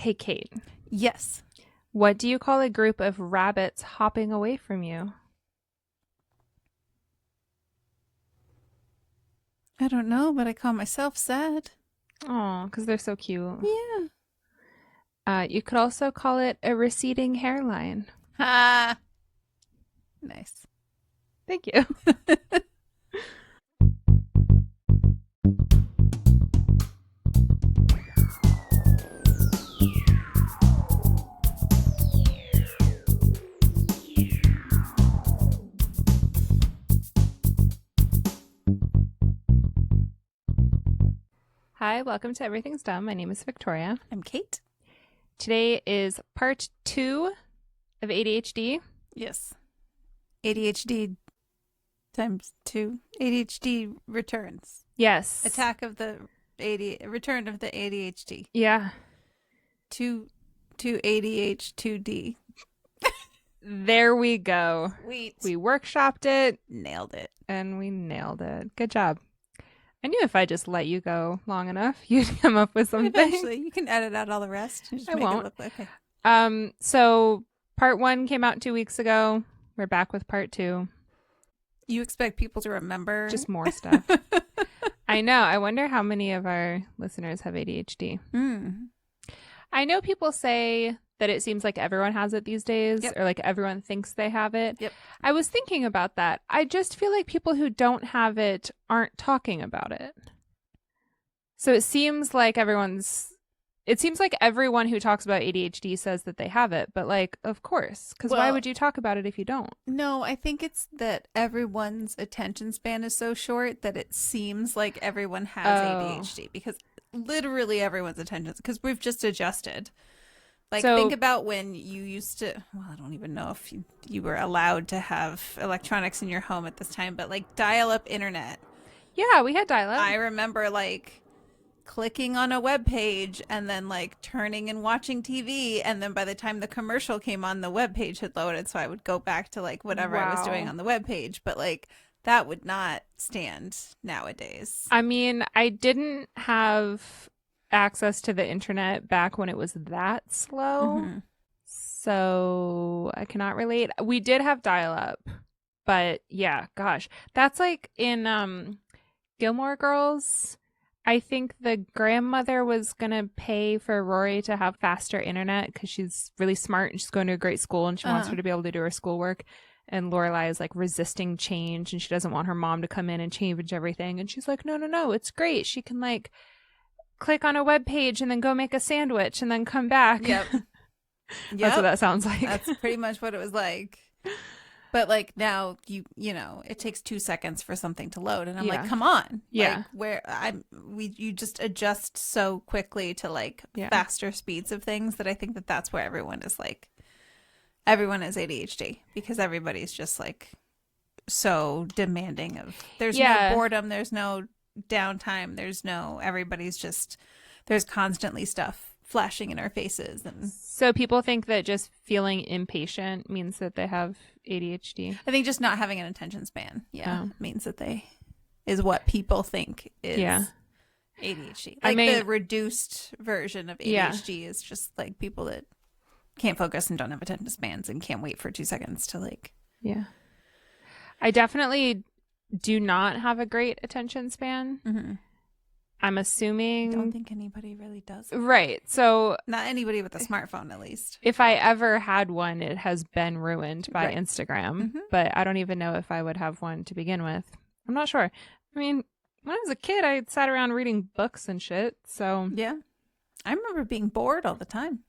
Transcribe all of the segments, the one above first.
Hey, Kate, Yes. what do you call a group of rabbits hopping away from you? I don't know, but I call myself sad. Oh, because they're so cute. Yeah. You could also call it a receding hairline. Ha. Nice. Thank you. Hi, welcome to Everything's Dumb. My name is Victoria. I'm Kate. Today is part 2 of ADHD. Yes. ADHD times 2. ADHD returns. Yes. Attack of the return of the ADHD. Yeah. To ADH2D. There we go. Sweet. We workshopped it Nailed it. and we nailed it. Good job. I knew if I just let you go long enough, you'd come up with something. Eventually, you can edit out all the rest. Just I make won't. It look like, okay. So part 1 came out 2 weeks ago. We're back with part 2. You expect people to remember? Just more stuff. I know. I wonder how many of our listeners have ADHD. I know people say that it seems like everyone has it these days, Yep. or like everyone thinks they have it. Yep. I was thinking about that. I just feel like people who don't have it aren't talking about it. So it seems like everyone who talks about ADHD says that they have it, but like, of course, because why Well- would you talk about it if you don't? No, I think it's that everyone's attention span is so short that it seems like everyone has ADHD because literally everyone's attention, because we've just adjusted. Like, So- think about when you used to, well, I don't even know if you were allowed to have electronics in your home at this time, but like dial-up internet. Yeah, we had dial-up. I remember like clicking on a web page and then like turning and watching TV, and then by the time the commercial came on, the web page had loaded, so I would go back to like whatever I was doing Wow. on the web page. But like that would not stand nowadays. I mean, I didn't have access to the internet back when it was that slow. Mhm. So I cannot relate. We did have dial-up, but yeah, gosh. That's like in Gilmore Girls. I think the grandmother was going to pay for Rory to have faster internet because she's really smart and she's going to a great school and she wants her to be able to do her schoolwork. And Lorelai is like resisting change and she doesn't want her mom to come in and change everything. And she's like, no, it's great. She can like click on a web page and then go make a sandwich and then come back. Yep. That's what that sounds like. That's pretty much what it was like. But like now you know, it takes 2 seconds for something to load, and I'm Yeah. like, come on. Yeah. Like, you just adjust so quickly to like Yeah. faster speeds of things that I think that that's where everyone is ADHD, because everybody's just like so demanding of, there's Yeah. no boredom, there's no downtime, there's constantly stuff flashing in our faces. And So people think that just feeling impatient means that they have ADHD. I think just not having an attention span, Oh. means that is what people think is Yeah. ADHD. I Like mean- the reduced version of ADHD is just like people that can't focus and don't have attention spans and can't wait for 2 seconds to like. Yeah. I definitely do not have a great attention span. Mm-hmm. I'm I assuming. don't think anybody really does. Right. So Not anybody with a smartphone, at least. if I ever had one, it has been ruined by Right. Instagram. Mhm. But I don't even know if I would have one to begin with. I'm not sure. I mean, when I was a kid, I sat around reading books and shit. So Yeah. I remember being bored all the time.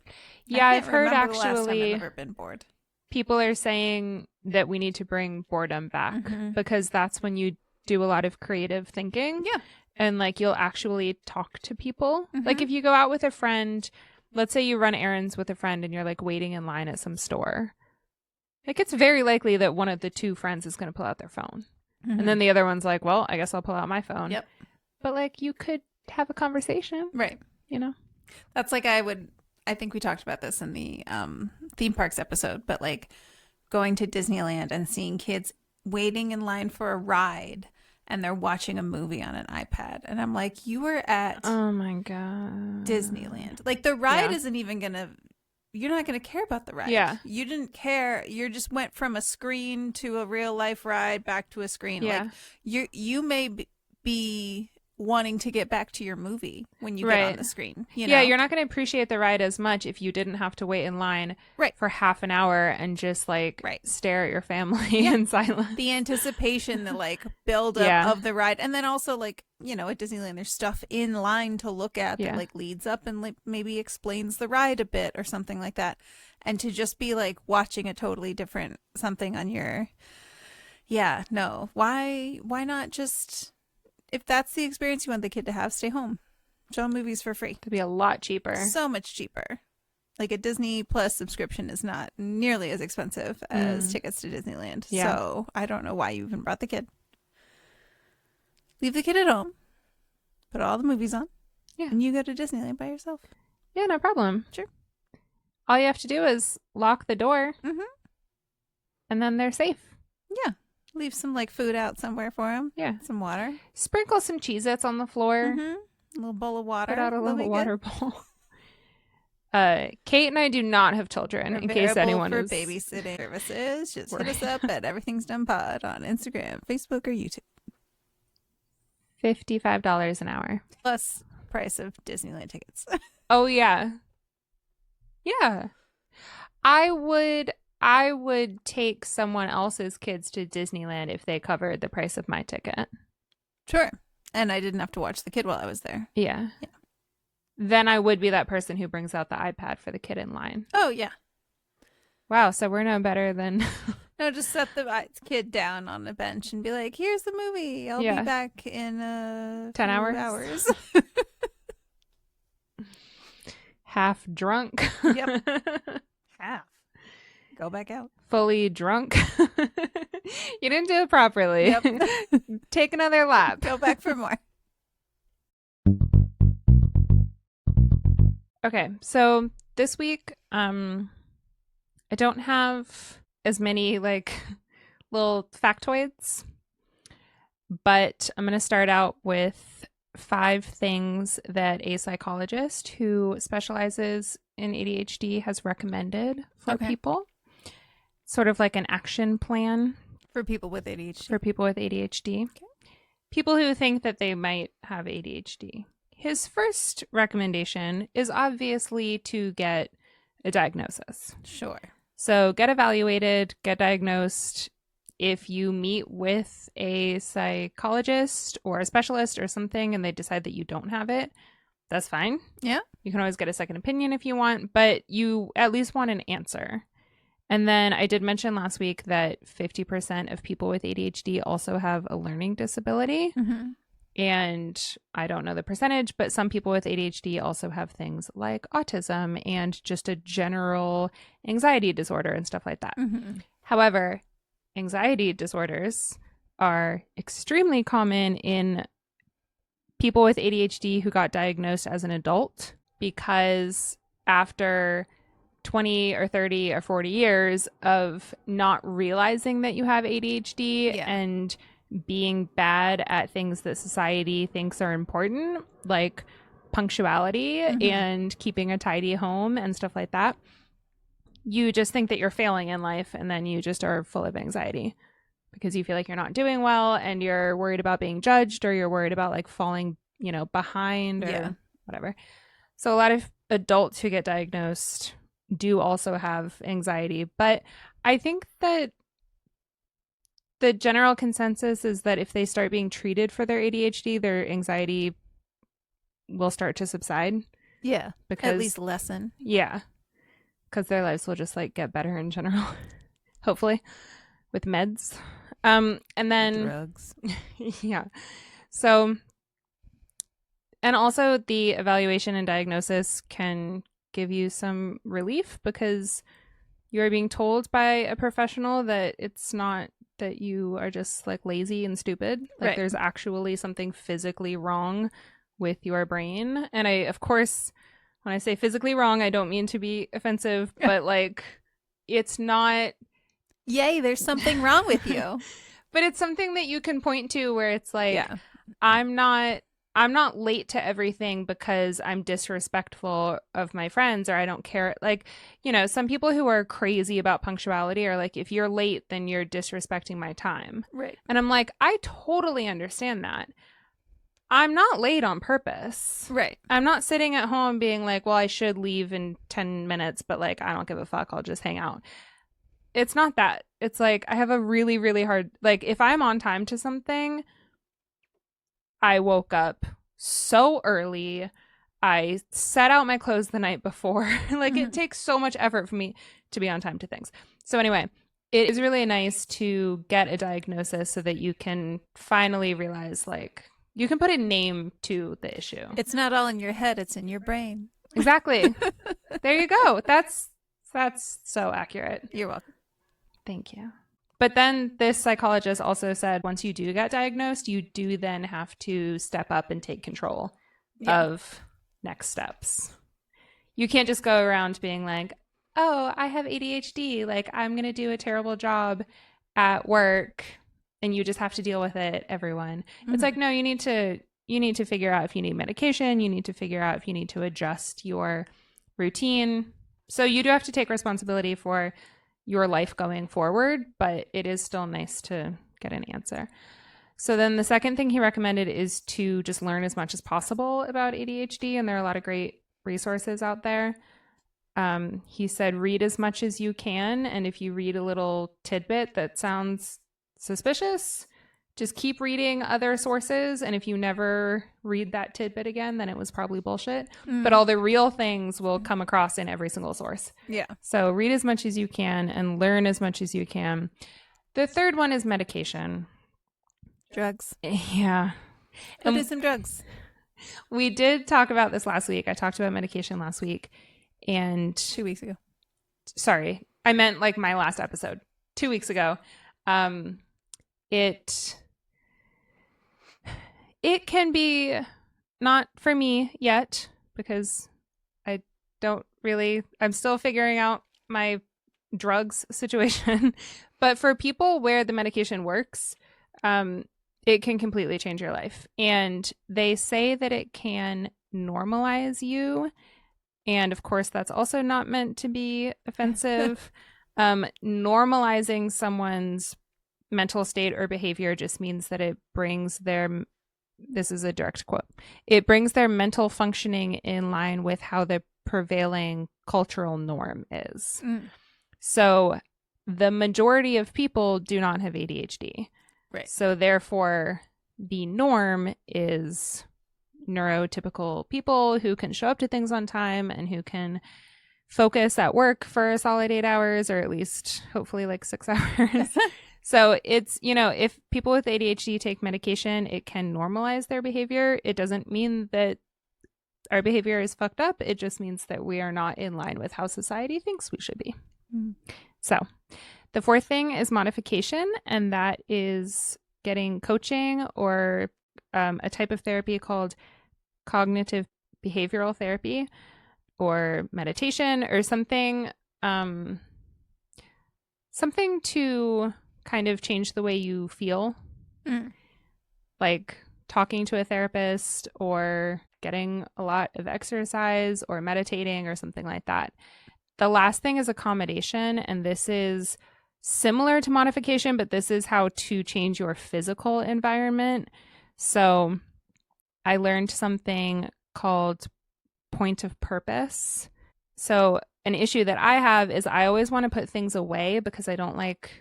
yeah, I I've can't heard remember the last time actually I've ever been bored. people are saying that we need to bring boredom back Mhm. because that's when you do a lot of creative thinking. Yeah. And like you'll actually talk to people. Mhm. Like if you go out with a friend, let's say you run errands with a friend and you're like waiting in line at some store. Like it's very likely that one of the two friends is going to pull out their phone. And then the other one's like, well, I guess I'll pull out my phone. Yep. But like you could have a conversation, Right. you know? That's like I think we talked about this in the theme parks episode, but like going to Disneyland and seeing kids waiting in line for a ride and they're watching a movie on an iPad. And I'm like, you were at Oh my God. Disneyland. Like the ride Yeah. isn't even going to, you're not going to care about the ride. Yeah. You didn't care. You just went from a screen to a real life ride back to a screen. Yeah. Like you may be wanting to get back to your movie when you get on Right. the screen. You know? Yeah, you're not going to appreciate the ride as much if you didn't have to wait in line Right. for half an hour and just like Right. stare at your family Yeah. in silence. The anticipation, the like build up Yeah. of the ride. And then also like, you know, at Disneyland there's stuff in line to look at that Yeah. like leads up and like maybe explains the ride a bit or something like that. And to just be like watching a totally different something on your no. Why not just, if that's the experience you want the kid to have, stay home. Show 'em movies for free. It'd be a lot cheaper. So much cheaper. Like a Disney Plus subscription is not nearly as expensive as tickets to Disneyland. Yeah. So I don't know why you even brought the kid. Leave the kid at home. Put all the movies on. Yeah. And you go to Disneyland by yourself. Yeah, no problem. Sure. All you have to do is lock the door Mm-hmm. and then they're safe. Yeah. Leave some like food out somewhere for him. Yeah. Some water. Sprinkle some Cheez-Its on the floor. Mm-hmm. A little bowl of water. Put out a That'll be little good. water bowl. Kate and I do not have children, in case Available anyone for is babysitting services. Just hit Right. us up at Everything's Done Pod on Instagram, Facebook, or YouTube. $55 an hour. Plus price of Disneyland tickets. Oh yeah. Yeah. I would take someone else's kids to Disneyland if they covered the price of my ticket. Sure. And I didn't have to watch the kid while I was there. Yeah. Yeah. Then I would be that person who brings out the iPad for the kid in line. Oh, yeah. Wow, so we're no better than No, just set the kid down on a bench and be like, here's the movie. I'll Yeah. be back in 10 few hours? hours. half drunk. Yep. Half. Go back out. Fully drunk. You didn't do it properly. Yep. Take another lap. Go back for more. Okay, so this week, I don't have as many like little factoids, but I'm going to start out with 5 things that a psychologist who specializes in ADHD has recommended for Okay. people. Sort of like an action plan For people with ADHD. for people with ADHD. Okay. People who think that they might have ADHD. His first recommendation is obviously to get a diagnosis. Sure. So get evaluated, get diagnosed. If you meet with a psychologist or a specialist or something and they decide that you don't have it, that's fine. Yeah. You can always get a second opinion if you want, but you at least want an answer. And then I did mention last week that 50% of people with ADHD also have a learning disability. Mm-hmm. And I don't know the percentage, but some people with ADHD also have things like autism and just a general anxiety disorder and stuff like that. Mm-hmm. However, anxiety disorders are extremely common in people with ADHD who got diagnosed as an adult, because after 20 or 30 or 40 years of not realizing that you have ADHD Yeah. and being bad at things that society thinks are important, like punctuality Mhm. and keeping a tidy home and stuff like that, you just think that you're failing in life, and then you just are full of anxiety because you feel like you're not doing well and you're worried about being judged, or you're worried about like falling, behind or Yeah. whatever. So a lot of adults who get diagnosed do also have anxiety, but I think that the general consensus is that if they start being treated for their ADHD, their anxiety will start to subside. Yeah. Because At least lessen. yeah, because their lives will just like get better in general, hopefully, with meds. And then Drugs. yeah, so, and also the evaluation and diagnosis can give you some relief because you are being told by a professional that it's not that you are just like lazy and stupid. Like Right. there's actually something physically wrong with your brain. And of course, when I say physically wrong, I don't mean to be offensive, but like it's not, Yay, there's something wrong with you. But it's something that you can point to where it's like, Yeah. I'm not I'm not late to everything because I'm disrespectful of my friends or I don't care. Like, some people who are crazy about punctuality are like, if you're late, then you're disrespecting my time. Right. And I'm like, I totally understand that. I'm not late on purpose. Right. I'm not sitting at home being like, well, I should leave in 10 minutes, but like, I don't give a fuck. I'll just hang out. It's not that. It's like, I have a really, really hard, like, if I'm on time to something, I woke up so early. I set out my clothes the night before. Like, it takes so much effort for me to be on time to things. So, anyway, it is really nice to get a diagnosis so that you can finally realize, like, you can put a name to the issue. It's not all in your head, it's in your brain. Exactly. There you go. That's so accurate. You're welcome. Thank you. But then this psychologist also said once you do get diagnosed, you do then have to step up and take control of next steps. You can't just go around being like, oh, I have ADHD. Like, I'm going to do a terrible job at work and you just have to deal with it, everyone. It's like, no, you need to figure out if you need medication. You need to figure out if you need to adjust your routine. So you do have to take responsibility for your life going forward, but it is still nice to get an answer. So then the second thing he recommended is to just learn as much as possible about ADHD, and there are a lot of great resources out there. He said read as much as you can, and if you read a little tidbit that sounds suspicious, just keep reading other sources, and if you never read that tidbit again, then it was probably bullshit. But all the real things will come across in every single source. Yeah. So read as much as you can and learn as much as you can. The third one is medication. Drugs. Yeah. Go do some drugs. We did talk about this last week. I talked about medication last week. And 2 weeks ago. Sorry, I meant like my last episode 2 weeks ago. It can be not for me yet because I'm still figuring out my drugs situation. But for people where the medication works, it can completely change your life. And they say that it can normalize you. And of course, that's also not meant to be offensive. Normalizing someone's mental state or behavior just means that it brings this is a direct quote, it brings their mental functioning in line with how the prevailing cultural norm is. So the majority of people do not have ADHD. Right. So therefore, the norm is neurotypical people who can show up to things on time and who can focus at work for a solid 8 hours, or at least hopefully like 6 hours. So it's, if people with ADHD take medication, it can normalize their behavior. It doesn't mean that our behavior is fucked up. It just means that we are not in line with how society thinks we should be. So the fourth thing is modification, and that is getting coaching or a type of therapy called cognitive behavioral therapy or meditation or something to kind of change the way you feel, like talking to a therapist or getting a lot of exercise or meditating or something like that. The last thing is accommodation, and this is similar to modification, but this is how to change your physical environment. So I learned something called point of purpose. So an issue that I have is I always want to put things away because I don't like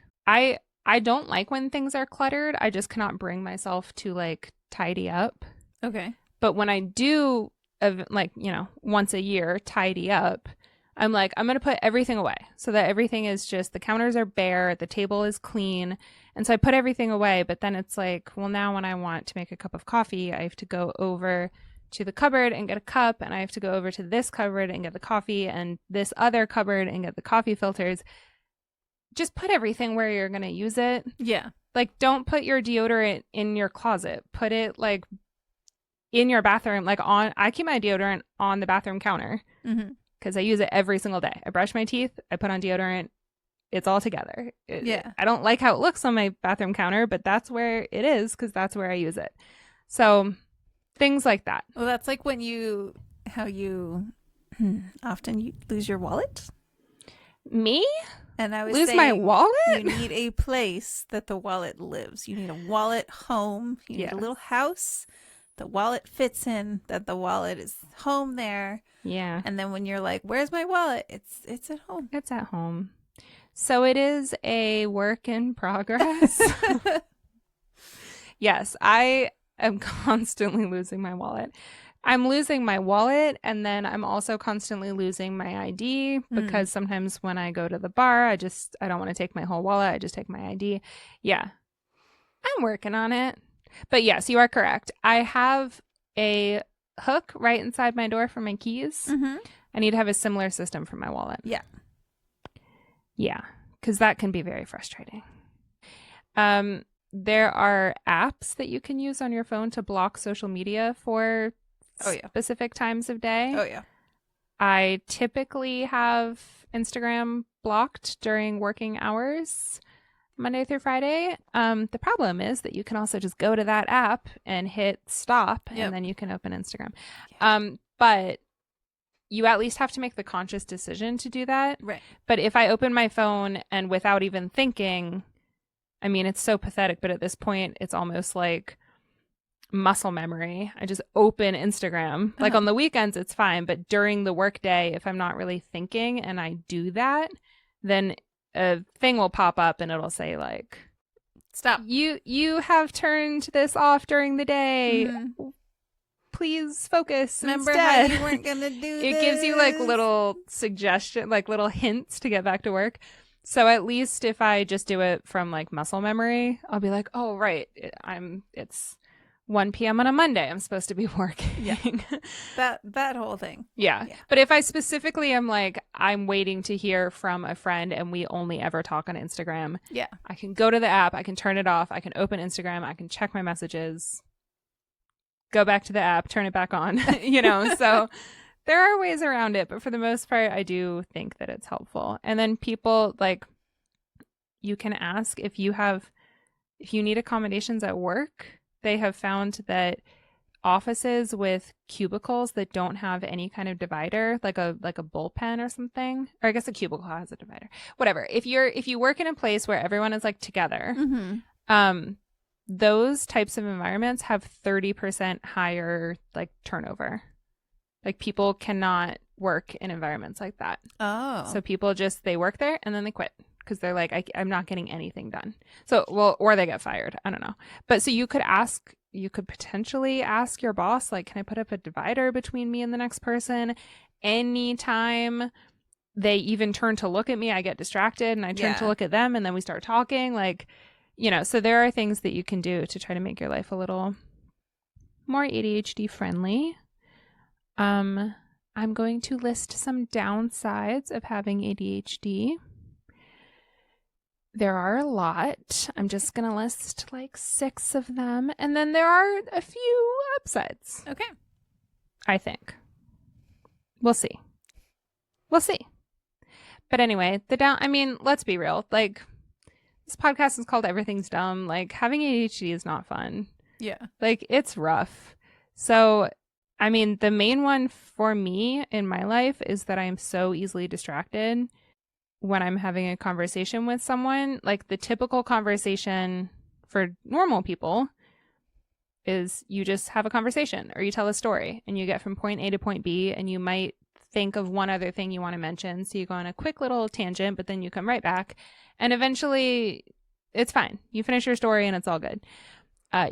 when things are cluttered. I just cannot bring myself to like tidy up. Okay. But when I do once a year tidy up, I'm like, I'm going to put everything away so that everything is just, the counters are bare, the table is clean. And so I put everything away, but then it's like, well, now when I want to make a cup of coffee, I have to go over to the cupboard and get a cup, and I have to go over to this cupboard and get the coffee, and this other cupboard and get the coffee filters. Just put everything where you're going to use it. Yeah. Like, don't put your deodorant in your closet. Put it like in your bathroom, I keep my deodorant on the bathroom counter because I use it every single day. I brush my teeth, I put on deodorant, it's all together. Yeah. I don't like how it looks on my bathroom counter, but that's where it is because that's where I use it. So things like that. Well, that's like when how you often you lose your wallet. Me? And I was Lose my saying wallet? you need a place that the wallet lives. You need a wallet home. You need a little house the wallet fits in, that the wallet is home there. Yeah. And then when you're like, where's my wallet? It's at home. It's at home. So it is a work in progress. Yes, I am constantly losing my wallet. I'm losing my wallet, and then I'm also constantly losing my ID because sometimes when I go to the bar, I don't want to take my whole wallet. I just take my ID. Yeah, I'm working on it. But yes, you are correct. I have a hook right inside my door for my keys. Mm-hmm. I need to have a similar system for my wallet. Yeah. Yeah, because that can be very frustrating. There are apps that you can use on your phone to block social media for specific times of day. Oh, yeah. I typically have Instagram blocked during working hours, Monday through Friday. The problem is that you can also just go to that app and hit stop, and then you can open Instagram. Yeah. But you at least have to make the conscious decision to do that. Right. But if I open my phone and without even thinking, I mean, it's so pathetic, but at this point, it's almost like muscle memory. I just open Instagram. Like on the weekends, it's fine. But during the workday, if I'm not really thinking and I do that, then a thing will pop up and it'll say like, stop. You have turned this off during the day. Mm-hmm. Please focus. Remember instead. how you weren't gonna do it this? Gives you like little suggestion, like little hints to get back to work. So at least if I just do it from like muscle memory, I'll be like, oh right, it's 1 p.m. on a Monday. I'm supposed to be working. Yeah. That whole thing. Yeah. But if I specifically am like, I'm waiting to hear from a friend and we only ever talk on Instagram. Yeah. I can go to the app, I can turn it off, I can open Instagram, I can check my messages, go back to the app, turn it back on, so there are ways around it, but for the most part, I do think that it's helpful. And then people, like, you can ask if you need accommodations at work. They have found that offices with cubicles that don't have any kind of divider, like a bullpen or something, or I guess a cubicle has a divider, whatever. If you work in a place where everyone is like together, those types of environments have 30% higher like turnover. Like people cannot work in environments like that. Oh. So people they work there and then they quit because they're like, I'm not getting anything done. So, or they get fired. I don't know. But so you could potentially ask your boss, like, can I put up a divider between me and the next person? Anytime they even turn to look at me, I get distracted and I turn to look at them and then we start talking. Like, so there are things that you can do to try to make your life a little more ADHD friendly. I'm going to list some downsides of having ADHD. There are a lot. I'm just going to list like 6 of them. And then there are a few upsides. Okay. I think. We'll see. But anyway, let's be real. Like, this podcast is called Everything's Dumb. Like, having ADHD is not fun. Yeah. Like, it's rough. So, the main one for me in my life is that I'm so easily distracted when I'm having a conversation with someone. Like, the typical conversation for normal people is you just have a conversation or you tell a story and you get from point A to point B and you might think of one other thing you want to mention. So you go on a quick little tangent, but then you come right back and eventually it's fine. You finish your story and it's all good.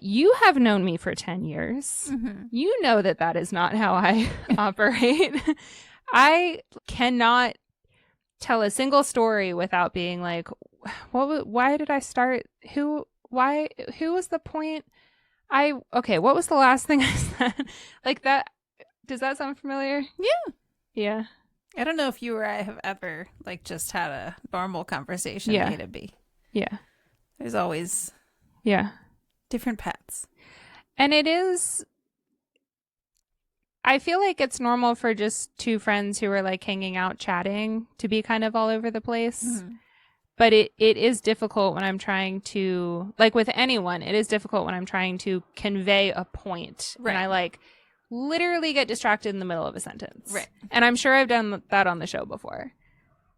You have known me for 10 years. Mm-hmm. You know that is not how I operate. I cannot tell a single story without being like, why did I start? Who was the point? What was the last thing I said? Like that. Does that sound familiar? Yeah. Yeah. I don't know if you or I have ever like just had a normal conversation A to B. Yeah. There's always different paths. And I feel like it's normal for just 2 friends who are like hanging out chatting to be kind of all over the place. Mm-hmm. But it is difficult when I'm trying to, like with anyone, it is difficult when I'm trying to convey a point. Right. And I like literally get distracted in the middle of a sentence. Right. And I'm sure I've done that on the show before.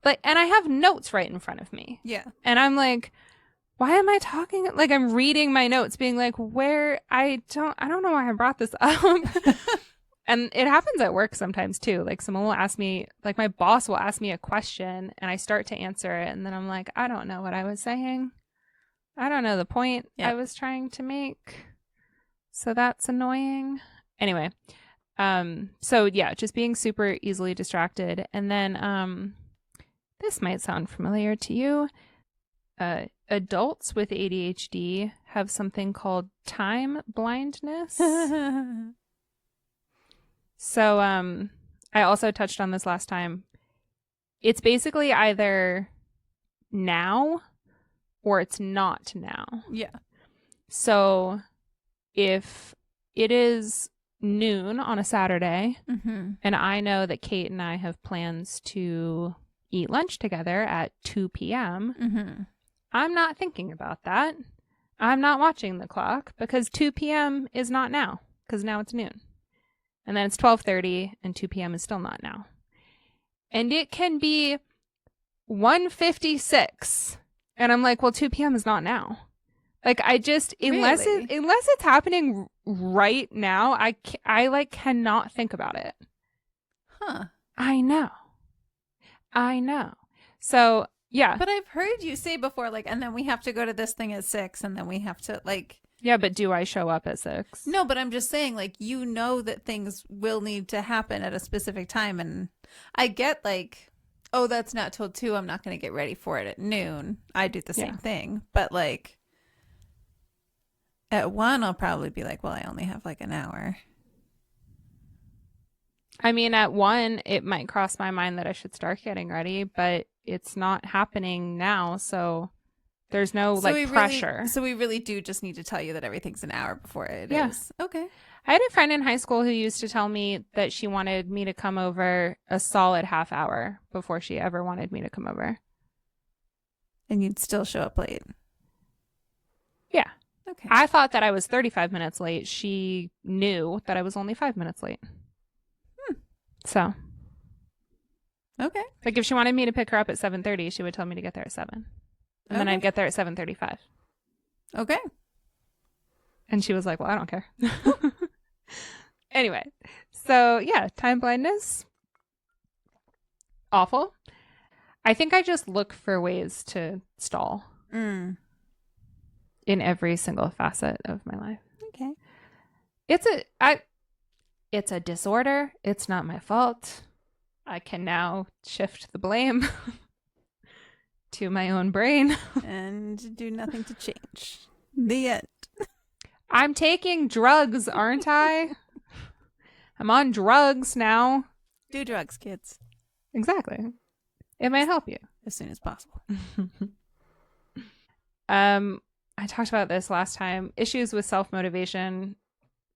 But, and I have notes right in front of me. Yeah. And I'm like, why am I talking? Like I'm reading my notes being like, I don't know why I brought this up. And it happens at work sometimes too. Like someone will ask me, like my boss will ask me a question and I start to answer it. And then I'm like, I don't know what I was saying. I don't know the point I was trying to make. So that's annoying. Anyway. So yeah, just being super easily distracted. And then, this might sound familiar to you. Adults with ADHD have something called time blindness. So, I also touched on this last time. It's basically either now or it's not now. Yeah. So, if it is noon on a Saturday and I know that Kate and I have plans to eat lunch together at 2 p.m., I'm not thinking about that. I'm not watching the clock because 2 p.m. is not now because now it's noon. And then it's 12:30 and 2 p.m. is still not now. And it can be 1:56 and I'm like, well, 2 p.m. is not now. Like I just unless it's happening right now, I like cannot think about it. Huh. I know. So, yeah. But I've heard you say before, like, and then we have to go to this thing at 6 and then we have to like. Yeah, but do I show up at 6? No, but I'm just saying, like, you know that things will need to happen at a specific time. And I get, like, oh, that's not till 2. I'm not going to get ready for it at noon. I do the same thing. But, like, at 1, I'll probably be like, well, I only have, like, an hour. I mean, at 1, it might cross my mind that I should start getting ready, but it's not happening now. So there's no pressure. So we really do just need to tell you that everything's an hour before it is. Okay. I had a friend in high school who used to tell me that she wanted me to come over a solid half hour before she ever wanted me to come over. And you'd still show up late. Yeah. Okay. I thought that I was 35 minutes late. She knew that I was only 5 minutes late. So. Okay. Like if she wanted me to pick her up at 7:30, she would tell me to get there at 7. And then I'd get there at 7:35. Okay. And she was like, well, I don't care. Anyway. So, yeah, time blindness. Awful. I think I just look for ways to stall in every single facet of my life. Okay. It's a disorder. It's not my fault. I can now shift the blame to my own brain. And do nothing to change. The end. I'm taking drugs, aren't I? I'm on drugs now. Do drugs, kids. Exactly. It might help you. As soon as possible. I talked about this last time. Issues with self-motivation.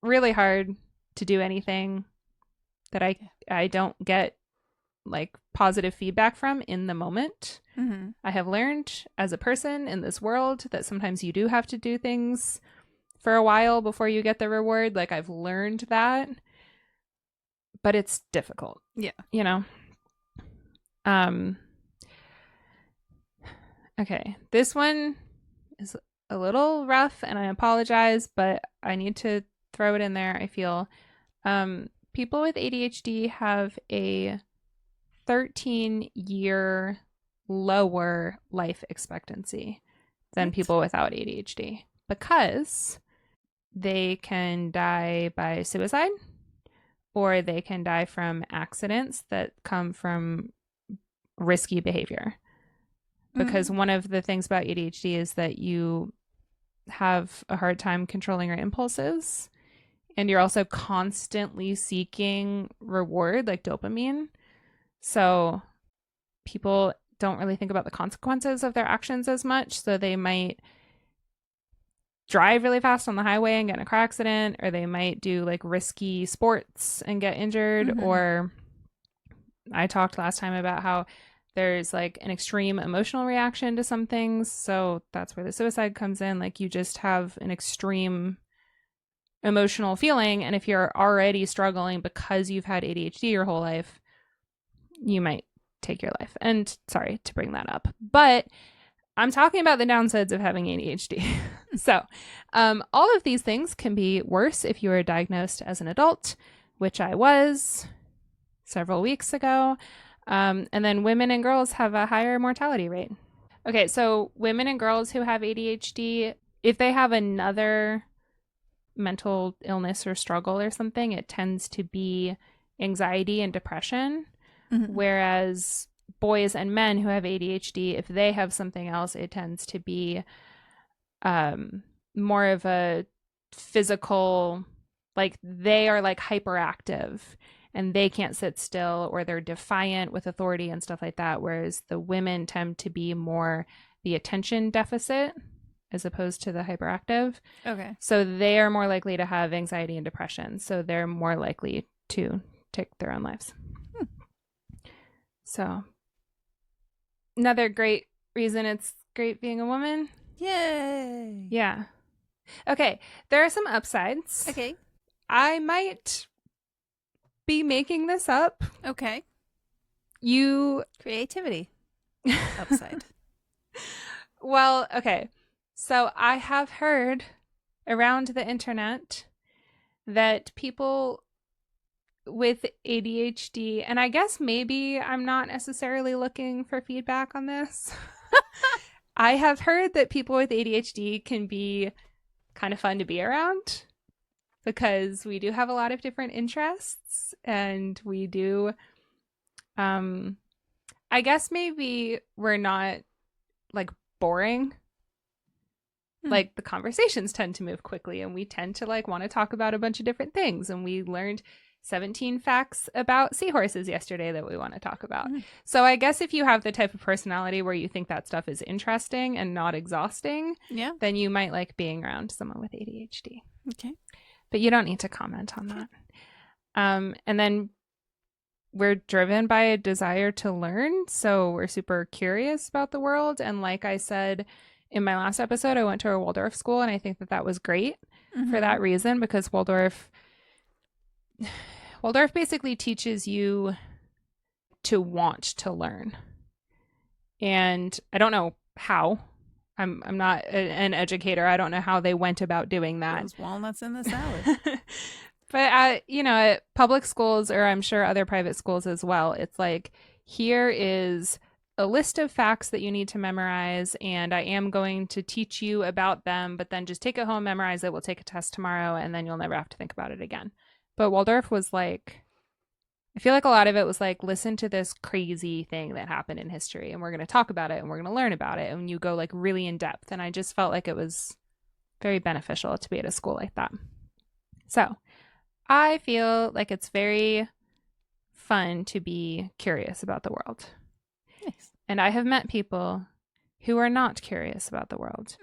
Really hard to do anything that I don't get like positive feedback from in the moment. I have learned as a person in this world that sometimes you do have to do things for a while before you get the reward. Like I've learned that, but it's difficult. Yeah. You know? Okay. This one is a little rough and I apologize, but I need to throw it in there. I feel, people with ADHD have a 13-year lower life expectancy than people without ADHD because they can die by suicide or they can die from accidents that come from risky behavior. Because one of the things about ADHD is that you have a hard time controlling your impulses and you're also constantly seeking reward like dopamine. So people don't really think about the consequences of their actions as much. So they might drive really fast on the highway and get in a car accident, or they might do like risky sports and get injured. Or I talked last time about how There's like an extreme emotional reaction to some things. So that's where the suicide comes in. Like you just have an extreme emotional feeling. And if you're already struggling because you've had ADHD your whole life, you might take your life. And sorry to bring that up, but I'm talking about the downsides of having ADHD. So, all of these things can be worse if you are diagnosed as an adult, which I was several weeks ago. And then women and girls have a higher mortality rate. Okay, so women and girls who have ADHD, if they have another mental illness or struggle or something, it tends to be anxiety and depression. Mm-hmm. Whereas boys and men who have ADHD, if they have something else, it tends to be more of a physical, like they are like hyperactive and they can't sit still, or they're defiant with authority and stuff like that. Whereas the women tend to be more the attention deficit as opposed to the hyperactive. Okay. So they are more likely to have anxiety and depression. So they're more likely to take their own lives. So another great reason it's great being a woman. Yay. Yeah. Okay. There are some upsides. Okay. I might be making this up. Okay. You. Creativity. Upside. Well, okay. So I have heard around the internet that people with ADHD, and I guess maybe I'm not necessarily looking for feedback on this. I have heard that people with ADHD can be kind of fun to be around because we do have a lot of different interests, and we do I guess maybe we're not like boring. Like the conversations tend to move quickly, and we tend to like want to talk about a bunch of different things, and we learned 17 facts about seahorses yesterday that we want to talk about. So I guess if you have the type of personality where you think that stuff is interesting and not exhausting, then you might like being around someone with ADHD. Okay. But you don't need to comment on that. And then we're driven by a desire to learn. So we're super curious about the world. And like I said in my last episode, I went to a Waldorf school, and I think that that was great for that reason, because Waldorf basically teaches you to want to learn. And I don't know how. I'm not an educator. I don't know how they went about doing that. Those walnuts in the salad. But at public schools, or I'm sure other private schools as well, it's like, here is a list of facts that you need to memorize, and I am going to teach you about them, but then just take it home, memorize it. We'll take a test tomorrow, and then you'll never have to think about it again. But Waldorf was like, I feel like a lot of it was like, listen to this crazy thing that happened in history, and we're going to talk about it, and we're going to learn about it. And you go like really in depth. And I just felt like it was very beneficial to be at a school like that. So I feel like it's very fun to be curious about the world. Nice. And I have met people who are not curious about the world.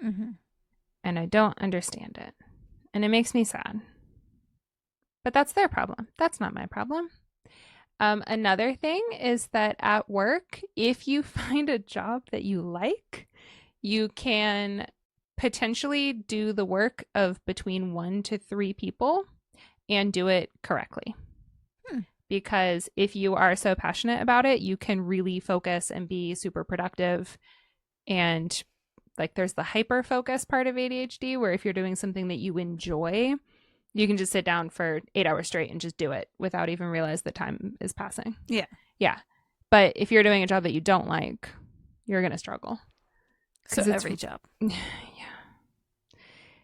And I don't understand it. And it makes me sad. But that's their problem. That's not my problem. Another thing is that at work, if you find a job that you like, you can potentially do the work of between 1 to 3 people and do it correctly. Because if you are so passionate about it, you can really focus and be super productive. And like there's the hyper focus part of ADHD, where if you're doing something that you enjoy, you can just sit down for 8 hours straight and just do it without even realize the time is passing. Yeah. But if you're doing a job that you don't like, you're going to struggle. So every job. Yeah.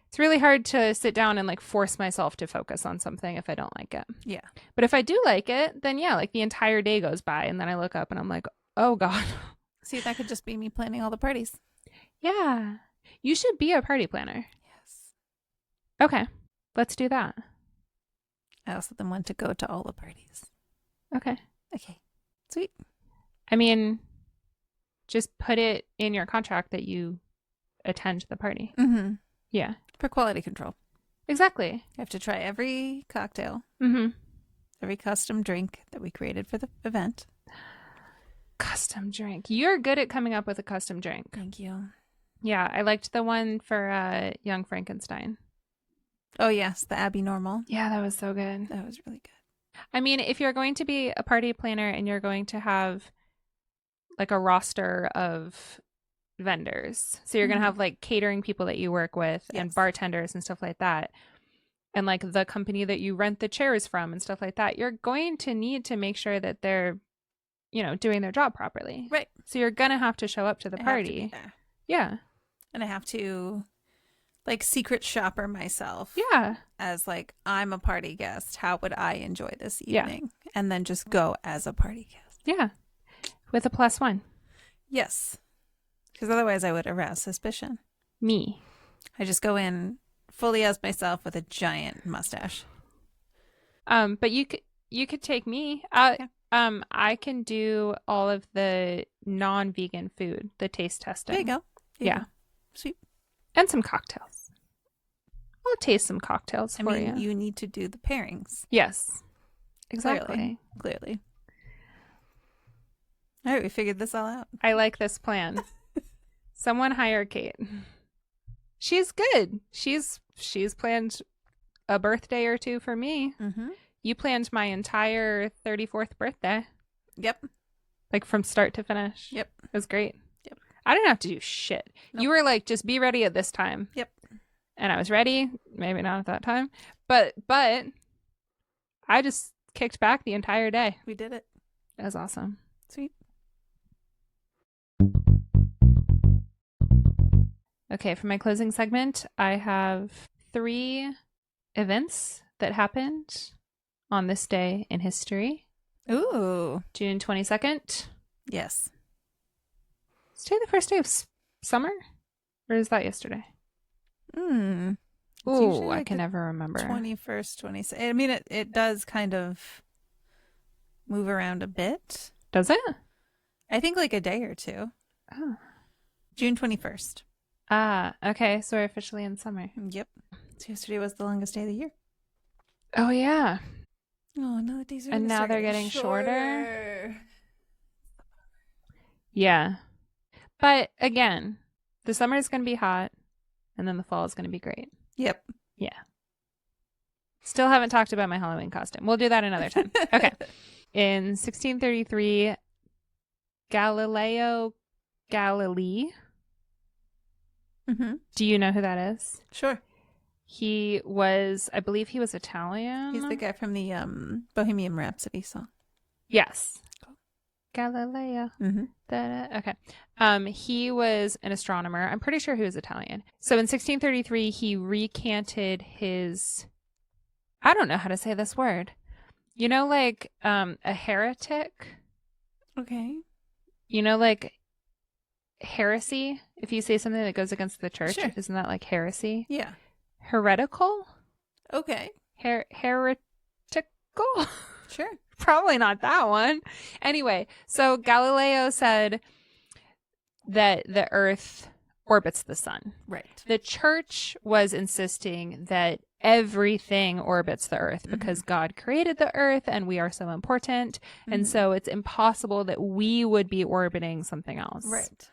It's really hard to sit down and like force myself to focus on something if I don't like it. Yeah. But if I do like it, then yeah, like the entire day goes by, and then I look up and I'm like, oh God. See, that could just be me planning all the parties. Yeah. You should be a party planner. Yes. Okay. Let's do that. I also then want to go to all the parties. Okay. Okay. Sweet. I mean, just put it in your contract that you attend the party. Yeah. For quality control. Exactly. You have to try every cocktail, every custom drink that we created for the event. Custom drink. You're good at coming up with a custom drink. Thank you. Yeah, I liked the one for Young Frankenstein. Oh, yes. The Abbey Normal. Yeah, that was so good. That was really good. I mean, if you're going to be a party planner and you're going to have like a roster of vendors, so you're going to have like catering people that you work with and bartenders and stuff like that, and like the company that you rent the chairs from and stuff like that, you're going to need to make sure that they're, you know, doing their job properly. Right. So you're going to have to show up to the party. I have to be there. Yeah. And I have to like secret shopper myself. Yeah. As like, I'm a party guest. How would I enjoy this evening? Yeah. And then just go as a party guest. Yeah. With a +1. Yes. Because otherwise I would arouse suspicion. Me. I just go in fully as myself with a giant mustache. But you could take me. Okay. I can do all of the non-vegan food, the taste testing. There you go. Yeah. Sweet. And some cocktails. I'll taste some cocktails for you. You need to do the pairings. Yes. Exactly. Clearly. All right, we figured this all out. I like this plan. Someone hire Kate. She's good. She's planned a birthday or two for me. Mm-hmm. You planned my entire 34th birthday. Yep. Like from start to finish. Yep. It was great. Yep. I didn't have to do shit. Nope. You were like, just be ready at this time. Yep. And I was ready. Maybe not at that time. But I just kicked back the entire day. We did it. That was awesome. Sweet. Okay, for my closing segment, I have 3 events that happened on this day in history. Ooh. June 22nd. Yes. Is today the first day of summer? Or is that yesterday? Ooh, like I can never remember. 21st, 22nd. I mean, it does kind of move around a bit. Does it? I think like a day or two. Oh. June 21st. Ah, okay. So we're officially in summer. Yep. So yesterday was the longest day of the year. Oh, yeah. Oh, no, the days are and now they're getting shorter. Yeah. But again, the summer is going to be hot and then the fall is going to be great. Yep. Yeah. Still haven't talked about my Halloween costume. We'll do that another time. Okay. In 1633, Galileo Galilei. Mm-hmm. Do you know who that is? Sure. He was, I believe he was Italian. He's the guy from the Bohemian Rhapsody song. Yes. Cool. Galileo. Mm-hmm. Okay. He was an astronomer. I'm pretty sure he was Italian. So in 1633, he recanted his, I don't know how to say this word. You know, like a heretic? Okay. You know, like heresy? If you say something that goes against the church, sure. Isn't that like heresy? Yeah. Heretical? Okay. Heretical? Sure. Probably not that one. Anyway, so Galileo said that the Earth orbits the sun. Right. The church was insisting that everything orbits the Earth because God created the Earth and we are so important. And so it's impossible that we would be orbiting something else. Right.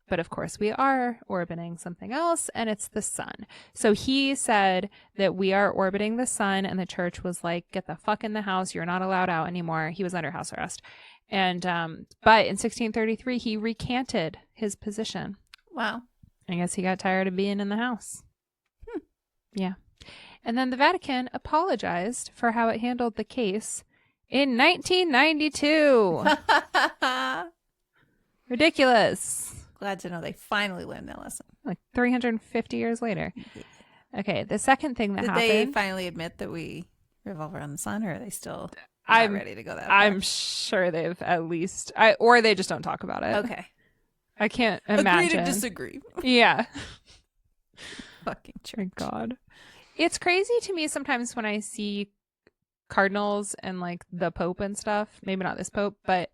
But of course we are orbiting something else, and it's the sun. So he said that we are orbiting the sun, and the church was like, get the fuck in the house. You're not allowed out anymore. He was under house arrest. And but in 1633, he recanted his position. Wow. I guess he got tired of being in the house. Yeah. And then the Vatican apologized for how it handled the case in 1992. Ridiculous. Glad to know they finally learned their lesson. Like 350 years later. Okay, the second thing that happened. Did they finally admit that we revolve around the sun, or are they still not ready to go that far? I'm sure they've at least, or they just don't talk about it. Okay. I can't imagine. Agree to disagree. Yeah. Fucking church. My God. It's crazy to me sometimes when I see cardinals and like the Pope and stuff, maybe not this Pope, but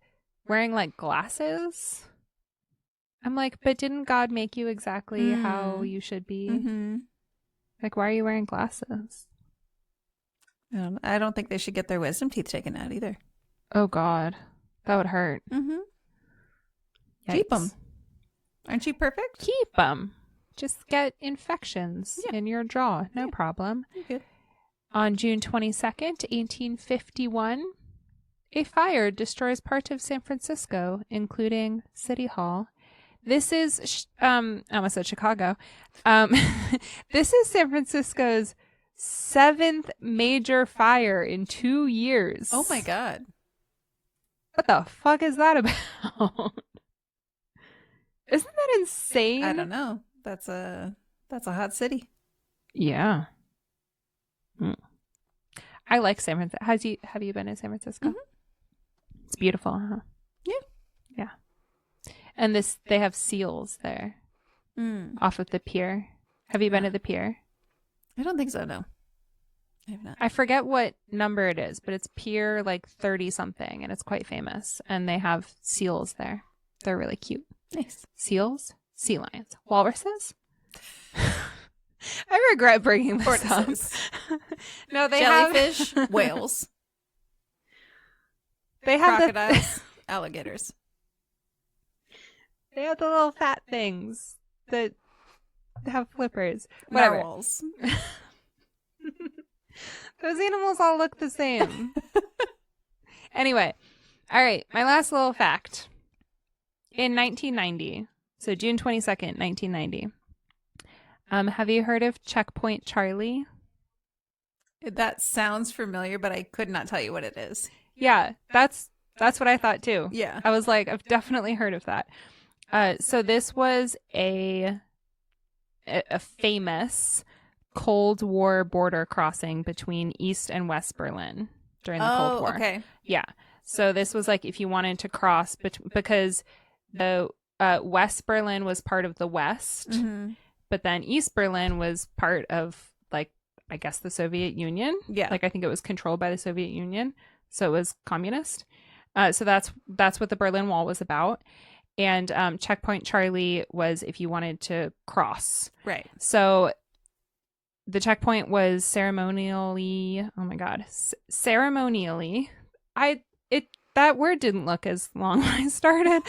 wearing like glasses. I'm like, but didn't God make you exactly how you should be? Mm-hmm. Like, why are you wearing glasses? I don't think they should get their wisdom teeth taken out either. Oh, God. That would hurt. Mm-hmm. Keep Yikes. them. Aren't you perfect? Keep them. Just get infections Yeah. in your jaw. No Yeah. problem. You're good. On June 22nd, 1851, a fire destroys part of San Francisco, including City Hall. This is, I almost said Chicago. This is San Francisco's 7th major fire in 2 years. Oh my God. What the fuck is that about? Isn't that insane? I don't know. That's a hot city. Yeah. I like San Francisco. Have you been to San Francisco? Mm-hmm. It's beautiful, huh? Yeah. Yeah. And they have seals there off of the pier. Have you been to the pier? I don't think so, no. I have not. I forget what number it is, but it's pier like 30 something and it's quite famous. And they have seals there. They're really cute. Nice. Seals? Sea lions. Walruses? I regret bringing this up. No, they jellyfish, have whales, they have crocodiles, alligators. They have the little fat things that have flippers. Whatever. Narwhals. Those animals all look the same. Anyway, all right. My last little fact. In 1990, so June 22nd, 1990, have you heard of Checkpoint Charlie? That sounds familiar, but I could not tell you what it is. Yeah, that's what I thought too. Yeah. I was like, I've definitely heard of that. So this was a famous Cold War border crossing between East and West Berlin during the Cold War. Okay. Yeah. So this was like if you wanted to cross because the West Berlin was part of the West, but then East Berlin was part of like I guess the Soviet Union. Yeah. Like I think it was controlled by the Soviet Union, so it was communist. So that's what the Berlin Wall was about. And Checkpoint Charlie was if you wanted to cross. Right. So the checkpoint was ceremonially, that word didn't look as long when I started.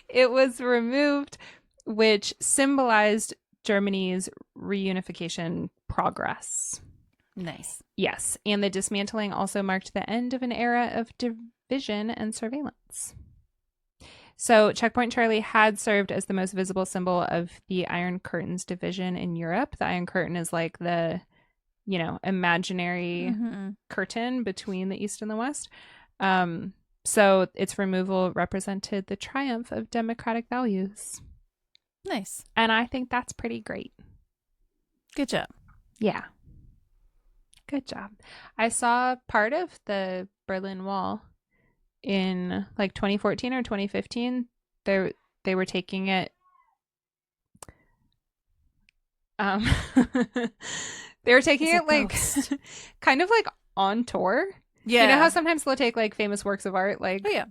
It was removed, which symbolized Germany's reunification progress. Nice. Yes. And the dismantling also marked the end of an era of division and surveillance. So Checkpoint Charlie had served as the most visible symbol of the Iron Curtain's division in Europe. The Iron Curtain is like the, imaginary curtain between the East and the West. So its removal represented the triumph of democratic values. Nice. And I think that's pretty great. Good job. Yeah. Good job. I saw part of the Berlin Wall in like 2014 or 2015. They were taking it they were taking it like kind of like on tour. Yeah. You know how sometimes they'll take like famous works of art like Oh yeah.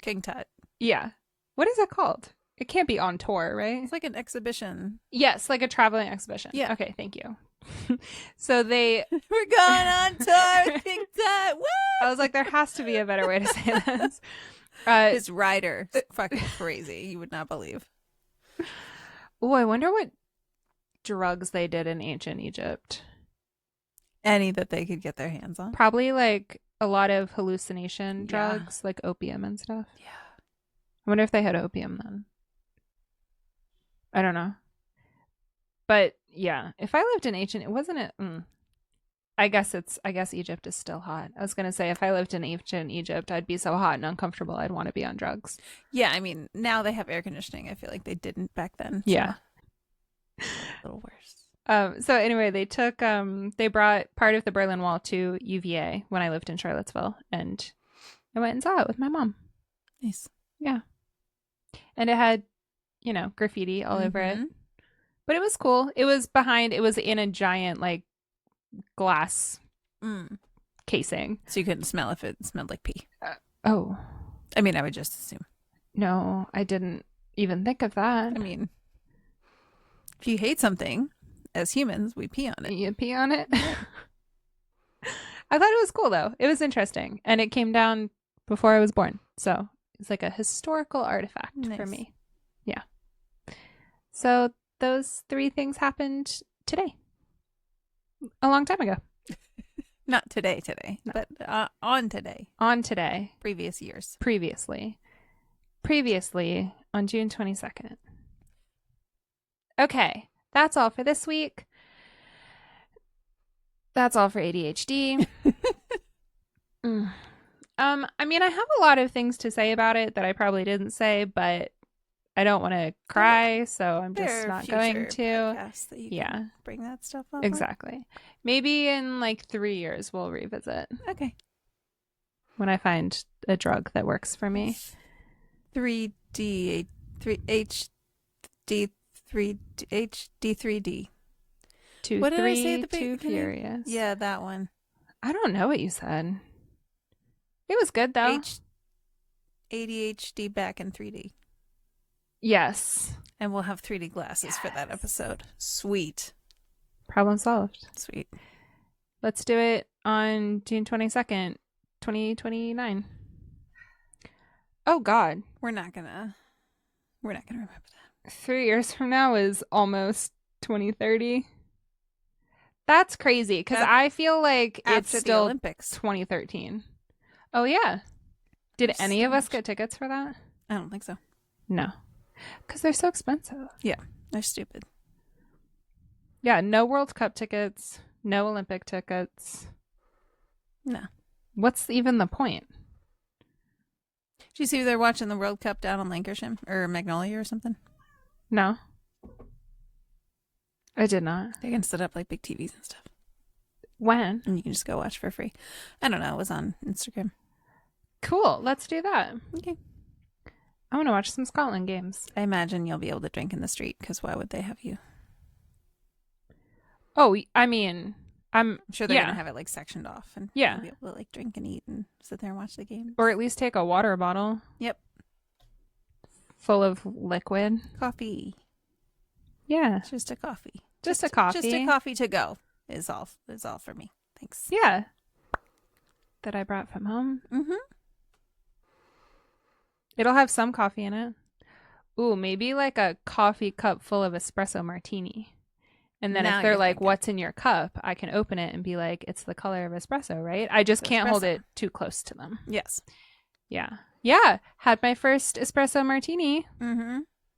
King Tut. Yeah. What is it called? It can't be on tour, right? It's like an exhibition. Yes, like a traveling exhibition. Yeah. Okay, thank you. So we're going on tour with King Tut. Woo! I was like, there has to be a better way to say this. His rider is fucking crazy. You would not believe. Oh, I wonder what drugs they did in ancient Egypt. Any that they could get their hands on. Probably like a lot of hallucination drugs, like opium and stuff. Yeah. I wonder if they had opium then. I don't know. But yeah, if I lived in ancient, I guess Egypt is still hot. I was going to say, if I lived in ancient Egypt, I'd be so hot and uncomfortable. I'd want to be on drugs. Yeah. I mean, now they have air conditioning. I feel like they didn't back then. So. Yeah. A little worse. So anyway, they brought part of the Berlin Wall to UVA when I lived in Charlottesville, and I went and saw it with my mom. Nice. Yeah. And it had, graffiti all over it. But it was cool. It was in a giant, like, glass casing. So you couldn't smell if it smelled like pee. Oh. I mean, I would just assume. No, I didn't even think of that. I mean, if you hate something, as humans, we pee on it. You pee on it? I thought it was cool, though. It was interesting. And it came down before I was born. So It's like a historical artifact for Nice. me. Yeah. So those 3 things happened today. A long time ago. Not today, No. but on today. On today. Previous years. Previously on June 22nd. Okay, that's all for this week. That's all for ADHD. I mean, I have a lot of things to say about it that I probably didn't say, but I don't want to cry, so I'm just not going to. That you yeah, can bring that stuff up. exactly. On. Maybe in like 3 years we'll revisit. Okay. When I find a drug that works for me. 3D, 3HD, 3D. Too What did I say three, at the too beginning? furious. Yeah, that one. I don't know what you said. It was good though. ADHD back in 3D. Yes. And we'll have 3D glasses for that episode. Sweet. Problem solved. Sweet. Let's do it on June 22nd, 2029. Oh God. We're not gonna remember that. 3 years from now is almost 2030. That's crazy because I feel like it's still Olympics. 2013. Oh yeah. Did any of us get tickets for that? I don't think so. No. Because they're so expensive. Yeah, they're stupid. Yeah, no World Cup tickets, no Olympic tickets. No. What's even the point? Did you see they're watching the World Cup down on Lancashire or Magnolia or something? No. I did not. They can set up like big TVs and stuff. When? And you can just go watch for free. I don't know. It was on Instagram. Cool. Let's do that. Okay. I want to watch some Scotland games. I imagine you'll be able to drink in the street because why would they have you? Oh, I mean, I'm sure they're going to have it like sectioned off and you'll be able to like drink and eat and sit there and watch the game. Or at least take a water bottle. Yep. Full of liquid. Coffee. Yeah. Just a coffee. Just a coffee. Just a coffee to go is all for me. Thanks. Yeah. That I brought from home. Mm-hmm. It'll have some coffee in it. Ooh, maybe like a coffee cup full of espresso martini. And then if they're like, what's in your cup? I can open it and be like, it's the color of espresso, right? I just can't hold it too close to them. Yes. Yeah. Yeah. Had my first espresso martini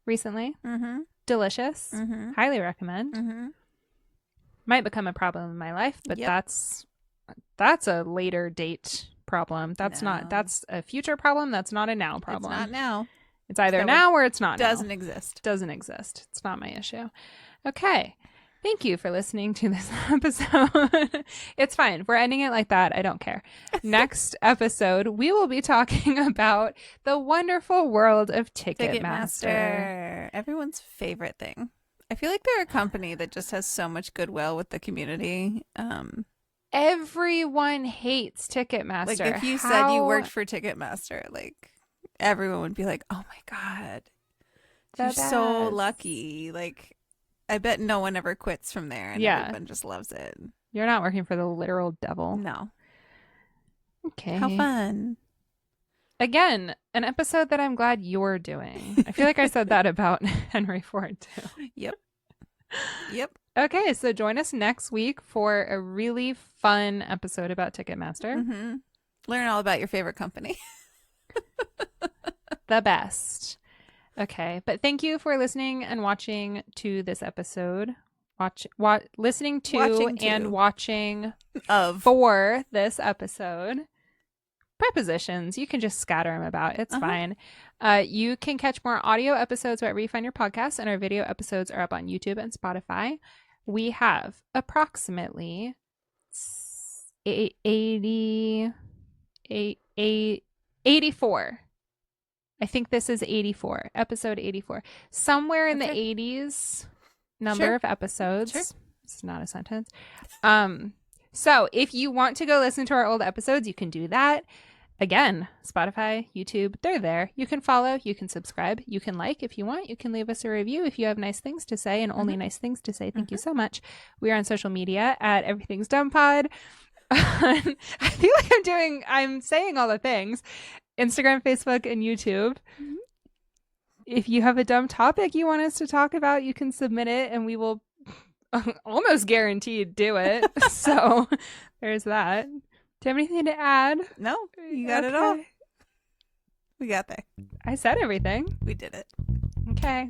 recently. Mm-hmm. Delicious. Mm-hmm. Highly recommend. Mm-hmm. Might become a problem in my life, but that's a later date problem. That's a future problem. That's not a now problem. It's not now. It's either now or it's not now. Doesn't exist. Doesn't exist. It's not my issue. Okay. Thank you for listening to this episode. It's fine. We're ending it like that. I don't care. Next episode, we will be talking about the wonderful world of Ticketmaster. Everyone's favorite thing. I feel like they're a company that just has so much goodwill with the community. Everyone hates Ticketmaster. Like if you said you worked for Ticketmaster, like everyone would be like, "Oh my God, you're so lucky!" Like, I bet no one ever quits from there, and everyone just loves it. You're not working for the literal devil. No. Okay. How fun. Again, an episode that I'm glad you're doing. I feel like I said that about Henry Ford too. Yep. Yep. Okay, so join us next week for a really fun episode about Ticketmaster. Mm-hmm. Learn all about your favorite company. The best. Okay, but thank you for listening and watching to this episode. Listening to and watching for this episode. Prepositions, you can just scatter them about. It's fine. You can catch more audio episodes wherever you find your podcasts, and our video episodes are up on YouTube and Spotify. We have approximately 84. I think this is 84, episode 84. Somewhere in the 80s number of episodes. Sure. It's not a sentence. So if you want to go listen to our old episodes, you can do that. Again, Spotify, YouTube, they're there. You can follow, you can subscribe, you can like if you want, you can leave us a review if you have nice things to say and only nice things to say. Thank you so much. We are on social media at Everything's Dumb Pod. I feel like I'm saying all the things. Instagram, Facebook, and YouTube. If you have a dumb topic you want us to talk about, you can submit it and we will almost guaranteed do it. So there's that. Do you have anything to add? No, you got it all. We got there. I said everything. We did it. Okay.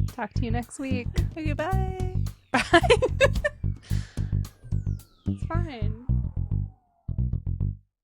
Talk to you next week. Okay, bye. Bye. It's fine.